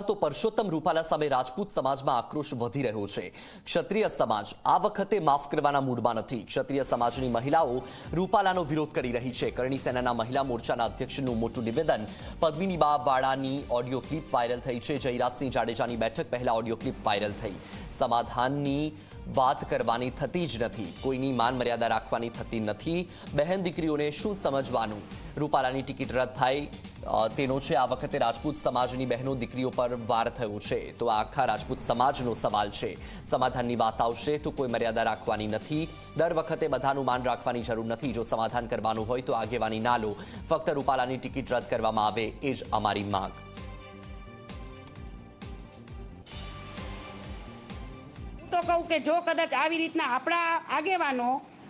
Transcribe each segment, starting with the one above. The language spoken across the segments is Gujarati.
તો પરસોત્તમ રૂપાલા સામે રાજપૂત સમાજમાં આક્રોશ વધી રહ્યો છે। ક્ષત્રિય સમાજ આ વખતે માફ કરવાના મૂડમાં નથી। ક્ષત્રિય સમાજની મહિલાઓ રૂપાલાનો વિરોધ કરી રહી છે। કરણી સેનાના મહિલા મોરચાના અધ્યક્ષનું મોટું નિવેદન। પદ્મિનીબા વાળાની ઓડિયો ક્લિપ વાયરલ થઈ છે। જયરાજસિંહ જાડેજાની બેઠક પહેલા ઓડિયો ક્લિપ વાયરલ થઈ। સમાધાનની વાત કરવાની થતી જ નથી, કોઈની માન મર્યાદા રાખવાની થતી નથી। બહેન દીકરીઓને શું સમજવાનું? રૂપાલાની ટિકિટ રદ થાય તેનો છે આ વખતે રાજપૂત સમાજની બહેનો દીકરીઓ પર વાર થયો છે। તો આ આખા રાજપૂત સમાજનો સવાલ છે। સમાધાનની વાત આવશે તો કોઈ મર્યાદા રાખવાની નથી। દર વખતે બધાનું માન રાખવાની જરૂર નથી। જો સમાધાન કરવાનું હોય તો આગેવાની ના લો, ફક્ત રૂપાલાની ટિકિટ રદ કરવામાં આવે એ જ અમારી માંગ। તો કહું કે જો કદાચ આવી રીતના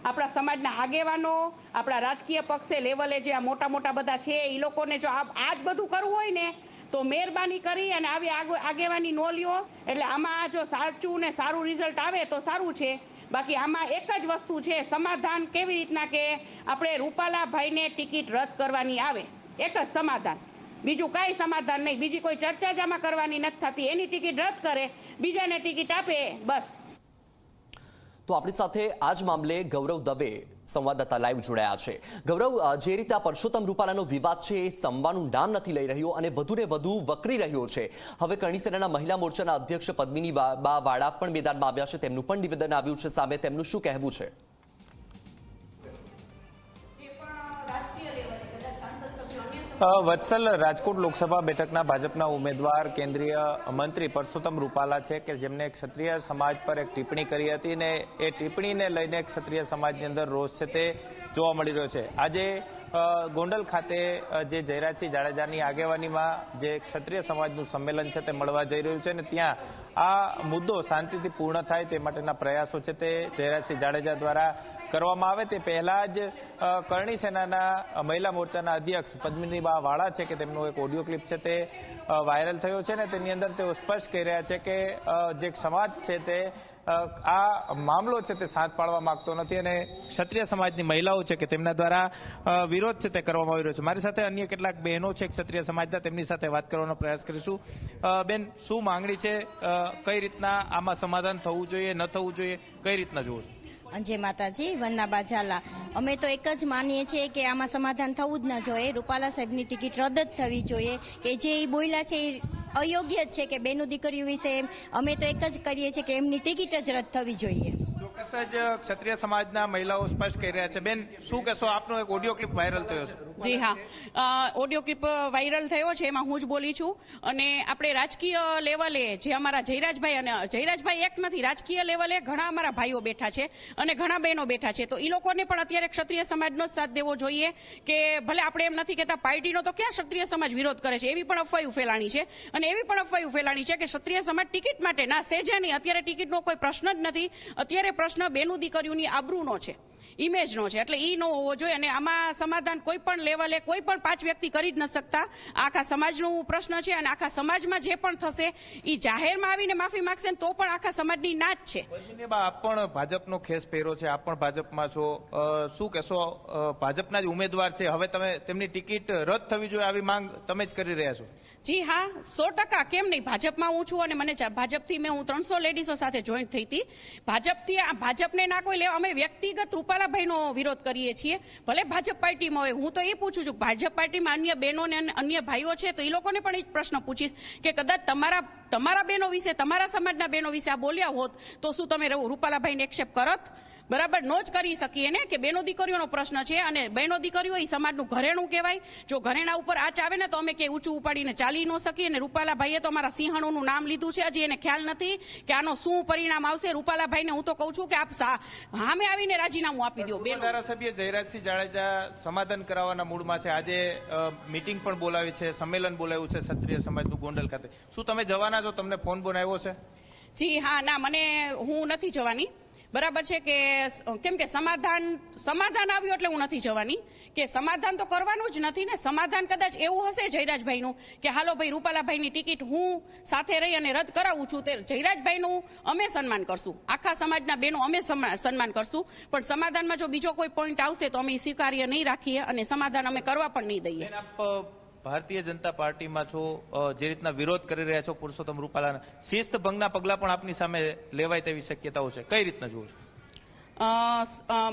આપણા સમાજના આગેવાનો આપણા રાજકીય પક્ષે લેવલે જે આ મોટા બધા છે એ લોકોને જો આ જ બધું કરવું હોય ને તો મહેરબાની કરી અને આવી આગેવાની ન લ્યો। એટલે આમાં જો સાચું ને સારું રિઝલ્ટ આવે તો સારું છે। બાકી આમાં એક જ વસ્તુ છે, સમાધાન કેવી રીતના કે આપણે રૂપાલાભાઈને ટિકિટ રદ કરવાની આવે, એક જ સમાધાન, બીજું કાંઈ સમાધાન નહીં। બીજી કોઈ ચર્ચા જ આમાં કરવાની નથી થતી। એની ટિકિટ રદ કરે, બીજાને ટિકિટ આપે, બસ। તો આપણી સાથે આ જ મામલે ગૌરવ દવે સંવાદદાતા લાઈવ જોડાયા છે। ગૌરવ, જે રીતે આ પરસોત્તમ રૂપાલાનો વિવાદ છે એ સંવાનું નામ નથી લઈ રહ્યો અને વધુને વધુ વકરી રહ્યો છે। હવે કરણી સેનાના મહિલા મોરચાના અધ્યક્ષ પદ્મિનીબા વાળા પણ મેદાનમાં આવ્યા છે, તેમનું પણ નિવેદન આવ્યું છે સામે, તેમનું શું કહેવું છે? વત્સલ, રાજકોટ લોકસભા બેઠકના ભાજપના ઉમેદવાર કેન્દ્રીય મંત્રી પરસોત્તમ રૂપાલા છે કે જેમને ક્ષત્રિય સમાજ પર એક ટિપ્પણી કરી હતી ને એ ટિપ્પણીને લઈને ક્ષત્રિય સમાજની અંદર રોષ છે તે જોવા મળી રહ્યો છે। આજે ગોંડલ ખાતે જે જયરાજસિંહ જાડેજાની આગેવાનીમાં જે ક્ષત્રિય સમાજનું સંમેલન છે તે મળવા જઈ રહ્યું છે ને ત્યાં આ મુદ્દો શાંતિથી પૂર્ણ થાય તે માટેના પ્રયાસો છે તે જયરાજસિંહ જાડેજા દ્વારા કરવામાં આવે તે પહેલા જ કરણી સેનાના મહિલા મોરચાના અધ્યક્ષ પદ્મિનીબા વાળા છે કે તેમનો એક ઓડિયો ક્લિપ છે તે વાયરલ થયો છે ને તેની અંદર તેઓ સ્પષ્ટ કહી રહ્યા છે કે જે સમાજ છે તે આ મામલો છે તે સાથ પાડવા માંગતો નથી અને ક્ષત્રિય સમાજની મહિલાઓ છે કે તેમના દ્વારા વિરોધ છે તે કરવામાં આવી રહ્યો છે। મારી સાથે અન્ય કેટલાક બહેનો છે ક્ષત્રિય સમાજના, તેમની સાથે વાત કરવાનો પ્રયાસ કરીશું। બેન, શું માંગણી છે? કઈ રીતના આમાં સમાધાન થવું જોઈએ, ન થવું જોઈએ, કઈ રીતના જોવું છે? જય માતાજી, વંદના ઝાલા। અમે તો એક જ માનીએ છીએ કે આમાં સમાધાન થવું જ ન જોઈએ। રૂપાલા સાહેબની ટિકિટ રદ જ થવી જોઈએ। કે જે બોલ્યા છે એ અયોગ્ય જ છે કે બેનો દીકરીઓ વિશે અમે તો એક જ કરીએ છીએ કે એમની ટિકિટ જ રદ થવી જોઈએ। ચોક્કસ જ ક્ષત્રિય સમાજના મહિલાઓ સ્પષ્ટ કહી રહ્યા છે। બેન, શું કહેશો? આપનો એક ઓડિયો ક્લિપ વાયરલ થયો છે। જી હા, ઓડિયો ક્લિપ વાયરલ થયો છે, એમાં હું જ બોલી છું। અને આપણે રાજકીય લેવલે જે અમારા જયરાજભાઈ, અને જયરાજભાઈ એક નથી, રાજકીય લેવલે ઘણા અમારા ભાઈઓ બેઠા છે અને ઘણા બહેનો બેઠા છે, તો એ લોકોને પણ અત્યારે ક્ષત્રિય સમાજનો જ સાથ દેવો જોઈએ। કે ભલે આપણે એમ નથી કહેતા પાર્ટીનો તો ક્યાં ક્ષત્રિય સમાજ વિરોધ કરે છે, એવી પણ અફવાયું ફેલાણી છે। અને એવી પણ અફવાયું ફેલાણી છે કે ક્ષત્રિય સમાજ ટિકિટ માટે ના, સેજે નહીં, અત્યારે ટિકિટનો કોઈ પ્રશ્ન જ નથી। અત્યારે પ્રશ્ન બેનું દીકરીઓની આબરૂનો છે, ઇમેજનો છે, એટલે એ ન હોવો જોઈએ। અને આમાં સમાધાન કોઈ પણ લેવલે કોઈ પણ 5 વ્યક્તિ કરી જ ન શકતા। આખા સમાજનો પ્રશ્ન છે અને આખા સમાજમાં જે પણ થશે એ જાહેરમાં આવીને માફી માંગશે ને તો પણ આખા સમાજની ના જ છે। આપ પણ ભાજપનો ખેસ પહેરો છે, આપ પણ ભાજપમાં છો, શું કહેશો? ભાજપના જ ઉમેદવાર છે, હવે તમે તેમની ટિકિટ રદ થવી જોઈએ આવી માંગ તમે જ કરી રહ્યા છો? જી હા, 100%, કેમ નહીં। ભાજપમાં હું છું અને મને ભાજપથી હું 300 લેડીઝો સાથે જોઈન્ટ થઈ હતી। ભાજપને ના કોઈ લેવા, અમે વ્યક્તિગત રૂપાલાભાઈનો વિરોધ કરીએ છીએ, ભલે ભાજપ પાર્ટીમાં હોય। હું તો એ પૂછું છું, ભાજપ પાર્ટીમાં અન્ય બહેનો ને અન્ય ભાઈઓ છે તો એ લોકોને પણ એ જ પ્રશ્ન પૂછીશ કે કદાચ તમારા બહેનો વિશે, તમારા સમાજના બહેનો વિશે આ બોલ્યા હોત તો શું તમે રૂપાલાભાઈને એક્સેપ્ટ કરત? બરાબર, નો જ કરી શકીએ ને, કે બેનો દીકરીઓનો પ્રશ્ન છે અને બહેનો દીકરીઓ એ સમાજનું ઘરેણું કહેવાય। જો ઘરેણા ઉપર આંચ આવે ને તો અમે કે ઊંચું ઉપાડીને ચાલી ન શકીએ। અને રૂપાલાભાઈએ તો અમારા સિંહણોનું નામ લીધું છે, હજી એને ખ્યાલ નથી કે આનો શું પરિણામ આવશે। રૂપાલાભાઈને હું તો કહું છું કે આપ સામે આવીને રાજીનામું આપી દો। ધારાસભ્ય જયરાજસિંહ જાડેજા સમાધાન કરાવવાના મૂડમાં છે, આજે મીટિંગ પણ બોલાવી છે, સંમેલન બોલાવ્યું છે ક્ષત્રિય સમાજનું ગોંડલ ખાતે, શું તમે જવાના છો? તમને ફોન બનાવ્યો છે? જી હા, ના, હું નથી જવાની। બરાબર છે કે કેમ કે સમાધાન આવ્યું એટલે હું નથી જવાની, કે સમાધાન તો કરવાનું જ નથી ને। સમાધાન કદાચ એવું હશે જયરાજભાઈનું કે હાલો ભાઈ રૂપાલાભાઈની ટિકિટ હું સાથે રહી અને રદ કરાવું છું, તે જયરાજભાઈનું અમે સન્માન કરશું, આખા સમાજના બહેનો અમે સન્માન કરશું। પણ સમાધાનમાં જો બીજો કોઈ પોઈન્ટ આવશે તો અમે સ્વીકાર્ય નહીં રાખીએ અને સમાધાન અમે કરવા પણ નહીં દઈએ। ભારતીય જનતા પાર્ટીમાં છો, જે રીતના વિરોધ કરી રહ્યા છો પુરુષોત્તમ રૂપાલાના, શિસ્ત ભંગના પગલા પણ આપની સામે લેવાય તેવી શક્યતાઓ છે, કઈ રીતના જુઓ છો?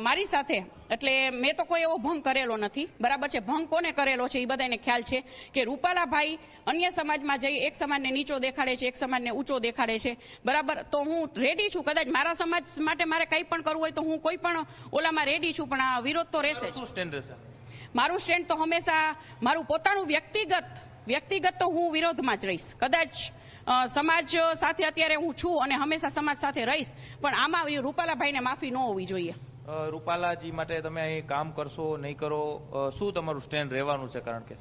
મારી સાથે એટલે મેં તો કોઈ એવો ભંગ કરેલો નથી, બરાબર છે. ભંગ કોને કરેલો છે એ બધાને ખ્યાલ છે કે રૂપાલાભાઈ અન્ય સમાજમાં જઈ એક સમાજને નીચો દેખાડે છે, એક સમાજને ઊંચો દેખાડે છે, બરાબર. તો હું રેડી છું, કદાચ મારા સમાજ માટે મારે કંઈ પણ કરવું હોય તો હું કોઈ પણ ઓલામાં રેડી છું, પણ આ વિરોધ તો રહેશે જ. શું સ્ટેન્ડ રહેશે? મારું સ્ટેન્ડ તો હંમેશા મારું પોતાનું વ્યક્તિગત તો હું વિરોધમાં જ રહીશ. કદાચ સમાજ સાથે અત્યારે હું છું અને હંમેશા સમાજ સાથે રહીશ, પણ આમાં રૂપાલાભાઈને માફી ન હોવી જોઈએ. રૂપાલાજી માટે તમે અહીં કામ કરશો નહીં કરો, શું તમારું સ્ટેન્ડ રહેવાનું છે? કારણ કે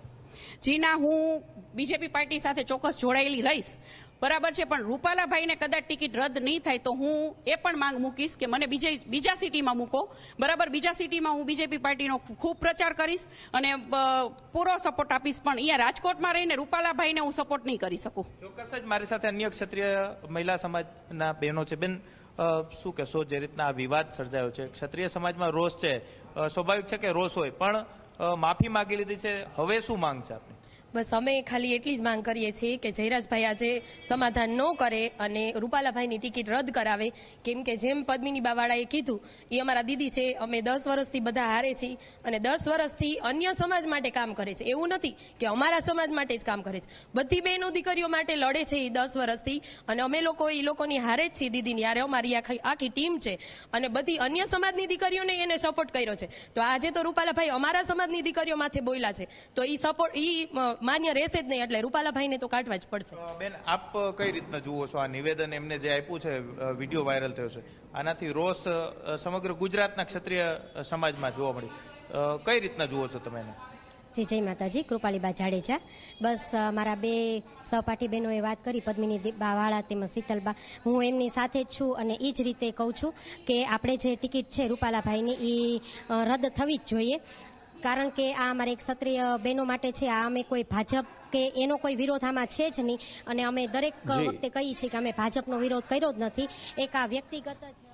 જીના હું બીજેપી પાર્ટી સાથે ચોક્કસ જોડાયેલી રહીશ, બરાબર છે. પણ રૂપાલાભાઈને કદાચ ટિકિટ રદ નહીં થાય તો હું એ પણ માંગ મૂકીશ કે મને બીજા સિટીમાં મૂકો, બરાબર. બીજા સિટીમાં હું બીજેપી પાર્ટીનો ખૂબ પ્રચાર કરીશ અને પૂરો સપોર્ટ આપીશ, પણ અહીંયા રાજકોટમાં રહીને રૂપાલાભાઈને હું સપોર્ટ નહીં કરી શકું. ચોક્કસ જ મારી સાથે અન્ય ક્ષત્રિય મહિલા સમાજના બહેનો છે. બેન, શું કહેશો? જે રીતના આ વિવાદ સર્જાયો છે, ક્ષત્રિય સમાજમાં રોષ છે, સ્વાભાવિક છે કે રોષ હોય, પણ માફી માંગી લીધી છે, હવે શું માંગ છે આપની? બસ અમે ખાલી એટલી જ માંગ કરીએ છીએ કે જયરાજભાઈ આજે સમાધાન ન કરે અને રૂપાલાભાઈની ટિકિટ રદ કરાવે. કેમ કે જેમ પદ્મિની બાવાળાએ કીધું, એ અમારા દીદી છે, અમે 10 વર્ષથી બધા હારે છીએ અને 10 વર્ષથી અન્ય સમાજ માટે કામ કરે છે. એવું નથી કે અમારા સમાજ માટે જ કામ કરે છે, બધી બહેનો દીકરીઓ માટે લડે છે એ 10 વર્ષથી, અને અમે લોકો એ લોકોની હારે જ છીએ દીદીની હારે. અમારી આખી ટીમ છે અને બધી અન્ય સમાજની દીકરીઓને એને સપોર્ટ કર્યો છે. તો આજે તો રૂપાલાભાઈ અમારા સમાજની દીકરીઓ માથે બોલ્યા છે, તો એ સપોર્ટ માન્ય રહેશે જ નહીં, એટલે રૂપાલાભાઈને તો કાઢવા જ પડશે. બેન, આપ કઈ રીતના જુઓ છો આ નિવેદન એમને જે આપ્યું છે, વિડીયો વાયરલ થયો છે, આનાથી રોષ સમગ્ર ગુજરાતના ક્ષત્રિય સમાજમાં જોવા મળ્યું, કઈ રીતના જુઓ છો તમે એને? જી, જય માતાજી. કૃપાલીબા જાડેજા. બસ મારા બે સહપાઠી બહેનોએ વાત કરી, પદ્મિની બાવાળા તેમજ શીતલબા, હું એમની સાથે જ છું અને એ જ રીતે કહું છું કે આપણે જે ટિકિટ છે રૂપાલાભાઈની એ રદ થવી જ જોઈએ. કારણ કે આ અમારે એક ક્ષત્રિય બહેનો માટે છે, આ અમે કોઈ ભાજપ કે એનો કોઈ વિરોધ આમાં છે જ નહીં, અને અમે દરેક વખતે કહીએ છીએ કે અમે ભાજપનો વિરોધ કર્યો જ નથી, એક આ વ્યક્તિગત જ.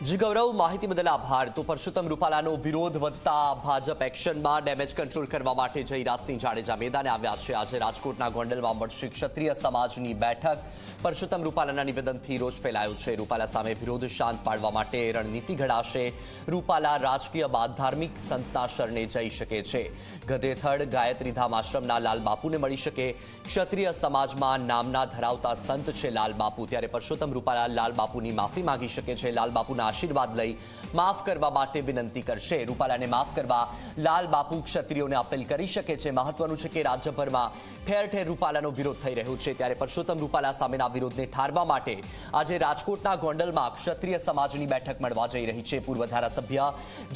જી ગૌરવ, માહિતી બદલ આભાર. તો પરસોત્તમ રૂપાલાનો વિરોધ વધતા ભાજપ એક્શનમાં, ડેમેજ કંટ્રોલ કરવા માટે જયરાજસિંહ જાડેજા મેદાને આવ્યા છે. આજે રાજકોટના ગોંડલમાં મળશે ક્ષત્રિય સમાજની બેઠક. પરસોત્તમ રૂપાલાના નિવેદનથી રોષ ફેલાયો છે. રૂપાલા સામે વિરોધ શાંત પાડવા માટે રણનીતિ ઘડાશે. રૂપાલા રાજકીય બાદ ધાર્મિક સંતના શરણે જઈ શકે છે. ગધેથડ ગાયત્રીધામ આશ્રમના લાલબાપુને મળી શકે. ક્ષત્રિય સમાજમાં નામના ધરાવતા સંત છે લાલબાપુ, ત્યારે પરસોત્તમ રૂપાલા લાલબાપુની માફી માંગી શકે છે. લાલબાપુના આશીર્વાદ લઈ માફ કરવા માટે વિનંતી કરશે. રૂપાલાને માફ કરવા લાલબાપુ ક્ષત્રિયોને અપીલ કરી શકે છે. મહત્વનું છે કે રાજ્યભરમાં ઠેર ઠેર રૂપાલાનો વિરોધ થઈ રહ્યો છે, ત્યારે પરસોત્તમ રૂપાલા સામેના વિરોધને ઠારવા માટે આજે રાજકોટના ગોંડલમાં ક્ષત્રિય સમાજની બેઠક મળવા જઈ રહી છે. પૂર્વ ધારાસભ્ય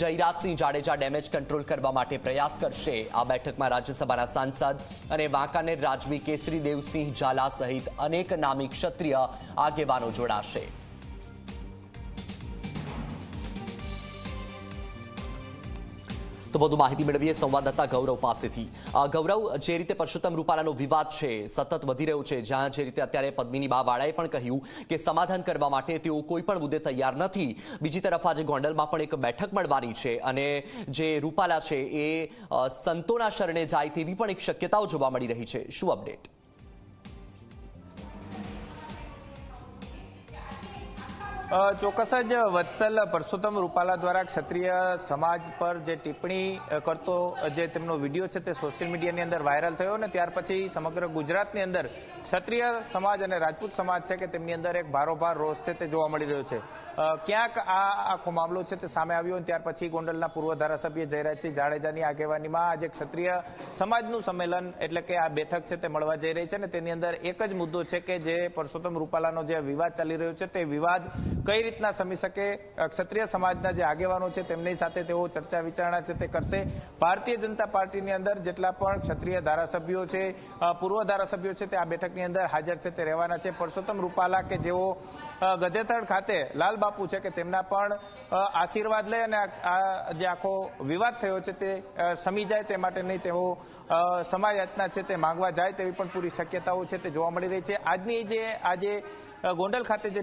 જયરાજસિંહ જાડેજા ડેમેજ કંટ્રોલ કરવા માટે પ્રયાસ કરશે. આ બેઠકમાં રાજ્યસભાના સાંસદ અને વાંકાનેર રાજવી કેસરી દેવસિંહ ઝાલા સહિત અનેક નામી ક્ષત્રિય આગેવાનો જોડાશે. તો વધુ માહિતી મેળવીએ સંવાદદાતા ગૌરવ પાસેથી. ગૌરવ, જે રીતે પરસોત્તમ રૂપાલાનો વિવાદ છે સતત વધી રહ્યો છે, જ્યાં જે રીતે અત્યારે પદ્મિની બાવાળાએ પણ કહ્યું કે સમાધાન કરવા માટે તેઓ કોઈ પણ મુદ્દે તૈયાર નથી, બીજી તરફ આજે ગોંડલમાં પણ એક બેઠક મળવાની છે અને જે રૂપાલા છે એ સંતોના શરણે જાય તેવી પણ એક શક્યતાઓ જોવા મળી રહી છે. શું અપડેટ? ચોક્કસ જ વત્સલ, પરસોત્તમ રૂપાલા દ્વારા ક્ષત્રિય સમાજ પર જે ટિપ્પણી કરતો જે તેમનો વિડીયો છે તે સોશિયલ મીડિયાની અંદર વાયરલ થયો, ને ત્યાર પછી સમગ્ર ગુજરાતની અંદર ક્ષત્રિય સમાજ અને રાજપૂત સમાજ છે કે તેમની અંદર એક ભારોભાર રોષ છે તે જોવા મળી રહ્યો છે. ક્યાંક આ આખો મામલો છે તે સામે આવ્યો, ત્યાર પછી ગોંડલના પૂર્વ ધારાસભ્ય જયરાજસિંહ જાડેજાની આગેવાનીમાં આજે ક્ષત્રિય સમાજનું સંમેલન એટલે કે આ બેઠક છે તે મળવા જઈ રહી છે, ને તેની અંદર એક જ મુદ્દો છે કે જે પરસોત્તમ રૂપાલાનો જે વિવાદ ચાલી રહ્યો છે તે વિવાદ કઈ રીતના સમી શકે. ક્ષત્રિય સમાજના જે આગેવાનો છે તેમની સાથે તેઓ ચર્ચા વિચારણા છે તે કરશે. ભારતીય જનતા પાર્ટીની અંદર જેટલા પણ ક્ષત્રિય ધારાસભ્યો છે, પૂર્વ ધારાસભ્યો છે, તે આ બેઠકની અંદર હાજર છે તે રહેવાના છે. પરસોત્તમ રૂપાલા કે જેઓ ગધેથડ ખાતે લાલબાપુ છે કે તેમના પણ આશીર્વાદ લે અને આ જે આખો વિવાદ થયો છે તે સમી જાય તે માટે નહીં, તેઓ સમાજયાતના છે તે માંગવા જાય તેવી પણ પૂરી શક્યતાઓ છે તે જોવા મળી રહી છે. આજની જે આજે ગોંડલ ખાતે જે